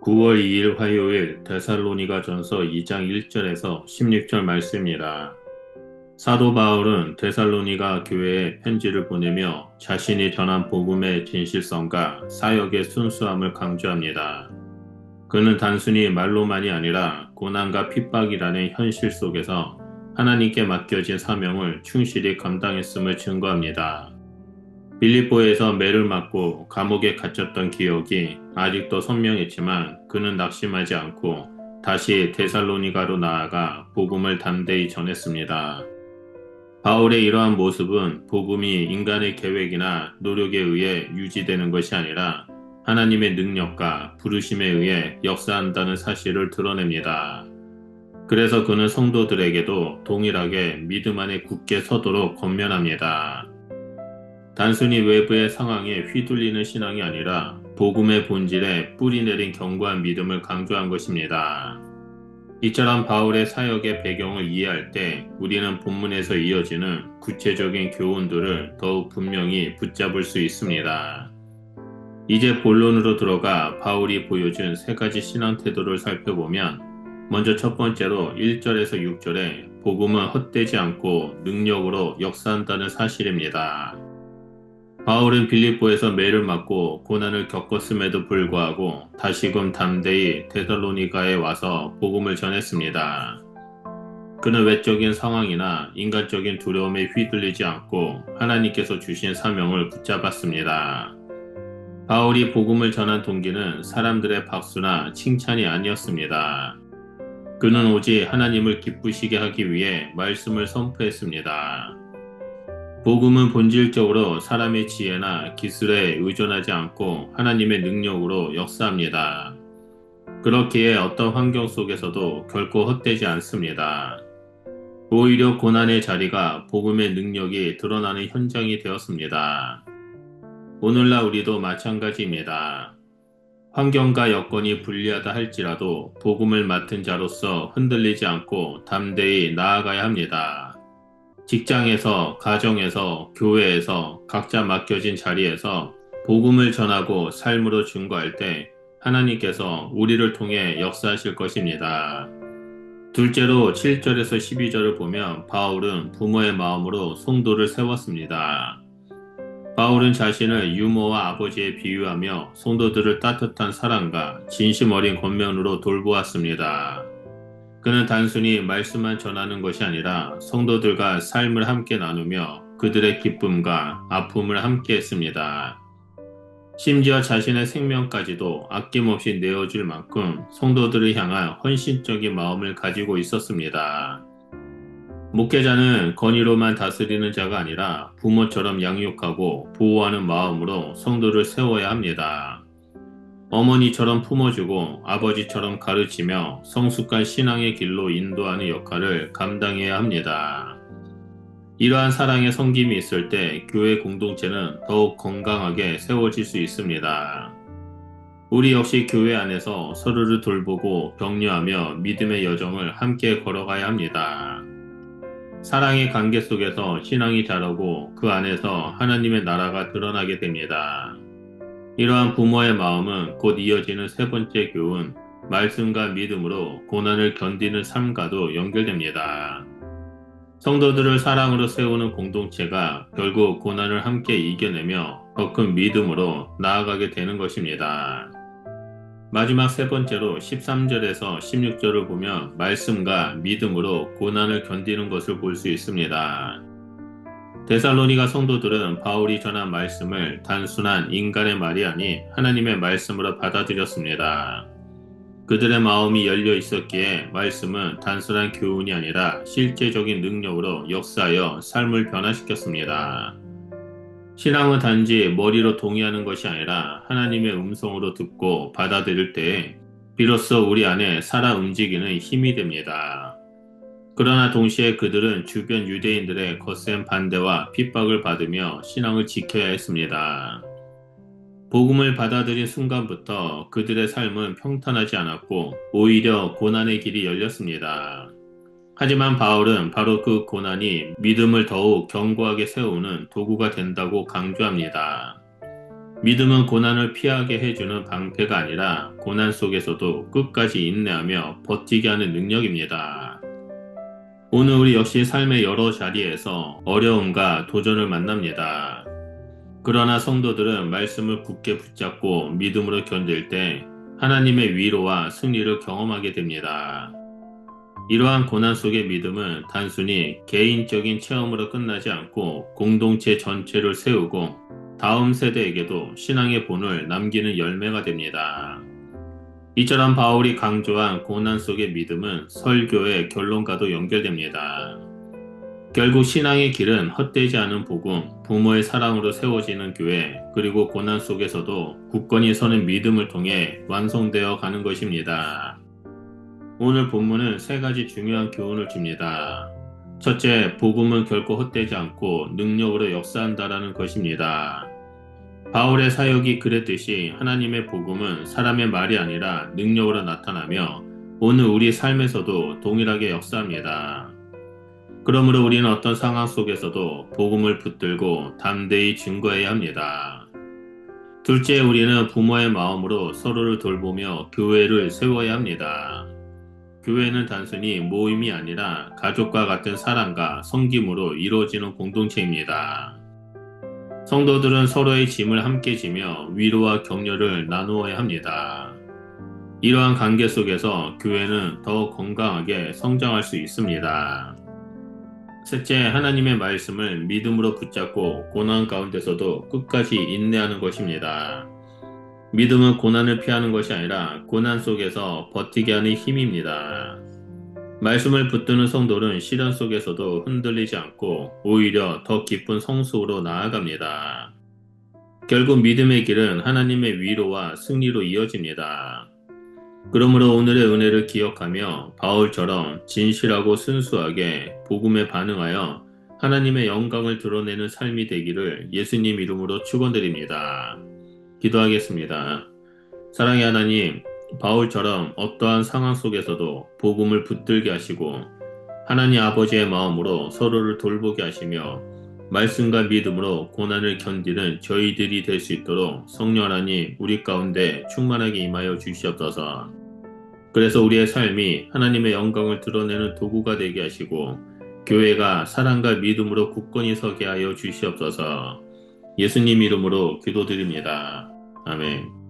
9월 2일 화요일 데살로니가전서 2장 1절에서 16절 말씀이라. 사도 바울은 데살로니가 교회에 편지를 보내며 자신이 전한 복음의 진실성과 사역의 순수함을 강조합니다. 그는 단순히 말로만이 아니라 고난과 핍박이라는 현실 속에서 하나님께 맡겨진 사명을 충실히 감당했음을 증거합니다. 빌립보에서 매를 맞고 감옥에 갇혔던 기억이 아직도 선명했지만 그는 낙심하지 않고 다시 데살로니가로 나아가 복음을 담대히 전했습니다. 바울의 이러한 모습은 복음이 인간의 계획이나 노력에 의해 유지되는 것이 아니라 하나님의 능력과 부르심에 의해 역사한다는 사실을 드러냅니다. 그래서 그는 성도들에게도 동일하게 믿음 안에 굳게 서도록 권면합니다. 단순히 외부의 상황에 휘둘리는 신앙이 아니라 복음의 본질에 뿌리 내린 견고한 믿음을 강조한 것입니다. 이처럼 바울의 사역의 배경을 이해할 때 우리는 본문에서 이어지는 구체적인 교훈들을 더욱 분명히 붙잡을 수 있습니다. 이제 본론으로 들어가 바울이 보여준 세 가지 신앙 태도를 살펴보면, 먼저 첫 번째로 1절에서 6절에 복음은 헛되지 않고 능력으로 역사한다는 사실입니다. 바울은 빌립보에서 매를 맞고 고난을 겪었음에도 불구하고 다시금 담대히 데살로니가에 와서 복음을 전했습니다. 그는 외적인 상황이나 인간적인 두려움에 휘둘리지 않고 하나님께서 주신 사명을 붙잡았습니다. 바울이 복음을 전한 동기는 사람들의 박수나 칭찬이 아니었습니다. 그는 오직 하나님을 기쁘시게 하기 위해 말씀을 선포했습니다. 복음은 본질적으로 사람의 지혜나 기술에 의존하지 않고 하나님의 능력으로 역사합니다. 그렇기에 어떤 환경 속에서도 결코 헛되지 않습니다. 오히려 고난의 자리가 복음의 능력이 드러나는 현장이 되었습니다. 오늘날 우리도 마찬가지입니다. 환경과 여건이 불리하다 할지라도 복음을 맡은 자로서 흔들리지 않고 담대히 나아가야 합니다. 직장에서, 가정에서, 교회에서 각자 맡겨진 자리에서 복음을 전하고 삶으로 증거할 때 하나님께서 우리를 통해 역사하실 것입니다. 둘째로 7절에서 12절을 보면 바울은 부모의 마음으로 성도를 세웠습니다. 바울은 자신을 유모와 아버지에 비유하며 성도들을 따뜻한 사랑과 진심 어린 권면으로 돌보았습니다. 그는 단순히 말씀만 전하는 것이 아니라 성도들과 삶을 함께 나누며 그들의 기쁨과 아픔을 함께 했습니다. 심지어 자신의 생명까지도 아낌없이 내어줄 만큼 성도들을 향한 헌신적인 마음을 가지고 있었습니다. 목회자는 권위로만 다스리는 자가 아니라 부모처럼 양육하고 보호하는 마음으로 성도를 세워야 합니다. 어머니처럼 품어주고 아버지처럼 가르치며 성숙한 신앙의 길로 인도하는 역할을 감당해야 합니다. 이러한 사랑의 섬김이 있을 때 교회 공동체는 더욱 건강하게 세워질 수 있습니다. 우리 역시 교회 안에서 서로를 돌보고 격려하며 믿음의 여정을 함께 걸어가야 합니다. 사랑의 관계 속에서 신앙이 자라고 그 안에서 하나님의 나라가 드러나게 됩니다. 이러한 부모의 마음은 곧 이어지는 세 번째 교훈, 말씀과 믿음으로 고난을 견디는 삶과도 연결됩니다. 성도들을 사랑으로 세우는 공동체가 결국 고난을 함께 이겨내며 더 큰 믿음으로 나아가게 되는 것입니다. 마지막 세 번째로 13절에서 16절을 보면 말씀과 믿음으로 고난을 견디는 것을 볼 수 있습니다. 데살로니가 성도들은 바울이 전한 말씀을 단순한 인간의 말이 아닌 하나님의 말씀으로 받아들였습니다. 그들의 마음이 열려 있었기에 말씀은 단순한 교훈이 아니라 실제적인 능력으로 역사하여 삶을 변화시켰습니다. 신앙은 단지 머리로 동의하는 것이 아니라 하나님의 음성으로 듣고 받아들일 때에 비로소 우리 안에 살아 움직이는 힘이 됩니다. 그러나 동시에 그들은 주변 유대인들의 거센 반대와 핍박을 받으며 신앙을 지켜야 했습니다. 복음을 받아들인 순간부터 그들의 삶은 평탄하지 않았고 오히려 고난의 길이 열렸습니다. 하지만 바울은 바로 그 고난이 믿음을 더욱 견고하게 세우는 도구가 된다고 강조합니다. 믿음은 고난을 피하게 해주는 방패가 아니라 고난 속에서도 끝까지 인내하며 버티게 하는 능력입니다. 오늘 우리 역시 삶의 여러 자리에서 어려움과 도전을 만납니다. 그러나 성도들은 말씀을 굳게 붙잡고 믿음으로 견딜 때 하나님의 위로와 승리를 경험하게 됩니다. 이러한 고난 속의 믿음은 단순히 개인적인 체험으로 끝나지 않고 공동체 전체를 세우고 다음 세대에게도 신앙의 본을 남기는 열매가 됩니다. 이처럼 바울이 강조한 고난 속의 믿음은 설교의 결론과도 연결됩니다. 결국 신앙의 길은 헛되지 않은 복음, 부모의 사랑으로 세워지는 교회, 그리고 고난 속에서도 굳건히 서는 믿음을 통해 완성되어 가는 것입니다. 오늘 본문은 세 가지 중요한 교훈을 줍니다. 첫째, 복음은 결코 헛되지 않고 능력으로 역사한다라는 것입니다. 바울의 사역이 그랬듯이 하나님의 복음은 사람의 말이 아니라 능력으로 나타나며 오늘 우리 삶에서도 동일하게 역사합니다. 그러므로 우리는 어떤 상황 속에서도 복음을 붙들고 담대히 증거해야 합니다. 둘째, 우리는 부모의 마음으로 서로를 돌보며 교회를 세워야 합니다. 교회는 단순히 모임이 아니라 가족과 같은 사랑과 섬김으로 이루어지는 공동체입니다. 성도들은 서로의 짐을 함께 지며 위로와 격려를 나누어야 합니다. 이러한 관계 속에서 교회는 더 건강하게 성장할 수 있습니다. 셋째, 하나님의 말씀을 믿음으로 붙잡고 고난 가운데서도 끝까지 인내하는 것입니다. 믿음은 고난을 피하는 것이 아니라 고난 속에서 버티게 하는 힘입니다. 말씀을 붙드는 성도는 시련 속에서도 흔들리지 않고 오히려 더 깊은 성숙으로 나아갑니다. 결국 믿음의 길은 하나님의 위로와 승리로 이어집니다. 그러므로 오늘의 은혜를 기억하며 바울처럼 진실하고 순수하게 복음에 반응하여 하나님의 영광을 드러내는 삶이 되기를 예수님 이름으로 축원드립니다. 기도하겠습니다. 사랑의 하나님, 바울처럼 어떠한 상황 속에서도 복음을 붙들게 하시고 하나님 아버지의 마음으로 서로를 돌보게 하시며 말씀과 믿음으로 고난을 견디는 저희들이 될 수 있도록 성령 하나님 우리 가운데 충만하게 임하여 주시옵소서. 그래서 우리의 삶이 하나님의 영광을 드러내는 도구가 되게 하시고 교회가 사랑과 믿음으로 굳건히 서게 하여 주시옵소서. 예수님 이름으로 기도드립니다. 아멘.